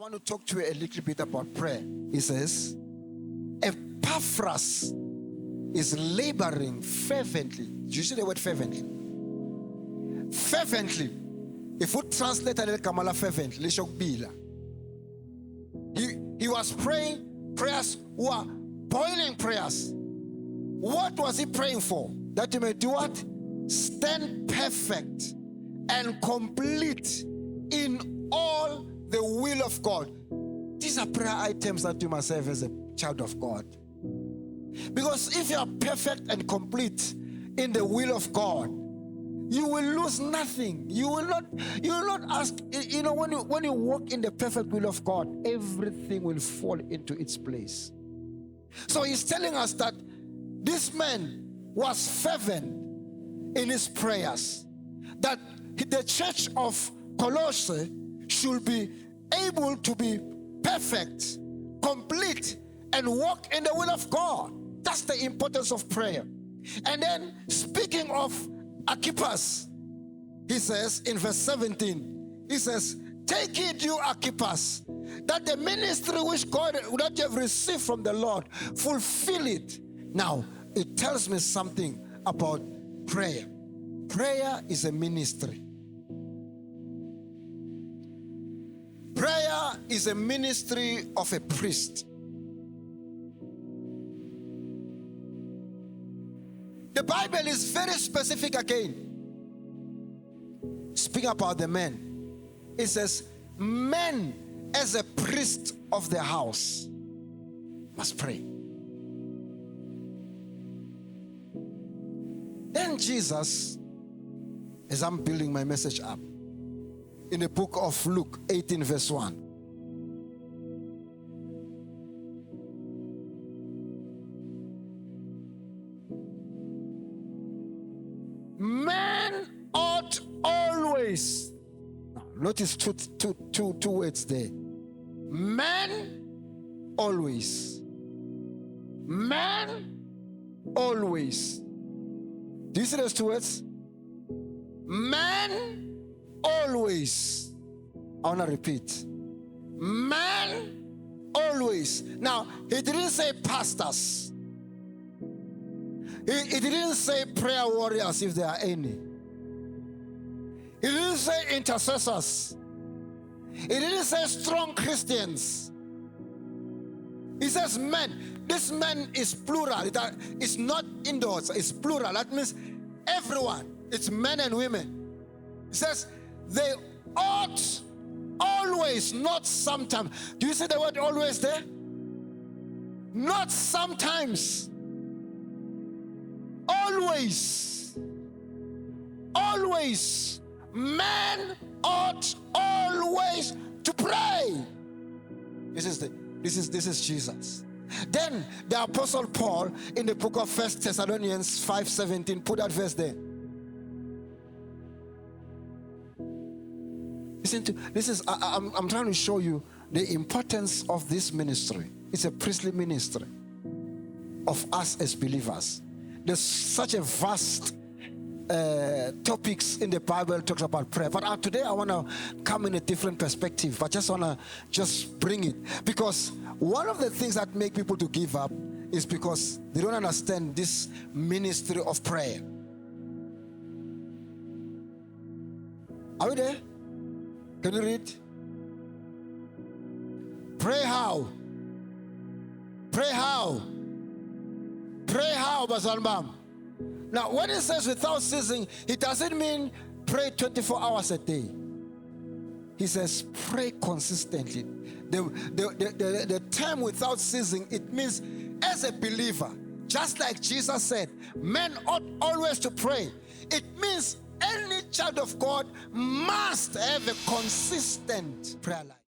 want to talk to you a little bit about prayer. He says, Epaphras is laboring fervently. Do you see the word fervently? Fervently. If we translate it, Kamala fervently, he was praying prayers were boiling prayers. What was he praying for? That you may do what? Stand perfect and complete in all the will of God. These are prayer items that you must have as a child of God. Because if you are perfect and complete in the will of God, you will lose nothing. You will not ask, when you walk in the perfect will of God, everything will fall into its place. So he's telling us that this man was fervent in his prayers, that the church of Colossae should be able to be perfect, complete, and walk in the will of God. That's the importance of prayer. And then, speaking of Epaphras, he says in verse 17, he says, take heed, you Epaphras, that the ministry which God that you have received from the Lord, fulfill it. Now, it tells me something about prayer. Prayer is a ministry. Prayer is a ministry of a priest. The Bible is very specific again. Speaking about the men, it says, men as a priest of the house must pray. Then Jesus, as I'm building my message up, in the book of Luke 18 verse 1. Men ought always, now notice two words there. Men always. Men always. Do you see those two words? Men always. I want to repeat. Men always. Now, he didn't say pastors. He didn't say prayer warriors, if there are any. He didn't say intercessors. He didn't say strong Christians. He says men. This men is plural. It's not indoors. It's plural. That means everyone. It's men and women. He says they ought always, not sometimes. Do you see the word always there? Not sometimes. Always. Always. Men ought always to pray. This is Jesus. Then the Apostle Paul in the book of 1 Thessalonians 5:17, put that verse there. Listen to this. I'm trying to show you the importance of this ministry. It's a priestly ministry of us as believers. There's such a vast topics in the Bible talks about prayer, but today I want to come in a different perspective. I just want to bring it, because one of the things that make people to give up is because they don't understand this ministry of prayer. Are we there? Can you read? Pray how? Pray how? Pray how, Basalbam? Now, when it says without ceasing, it doesn't mean pray 24 hours a day. He says pray consistently. The term without ceasing, it means as a believer, just like Jesus said, men ought always to pray. It means any child of God must have a consistent prayer life.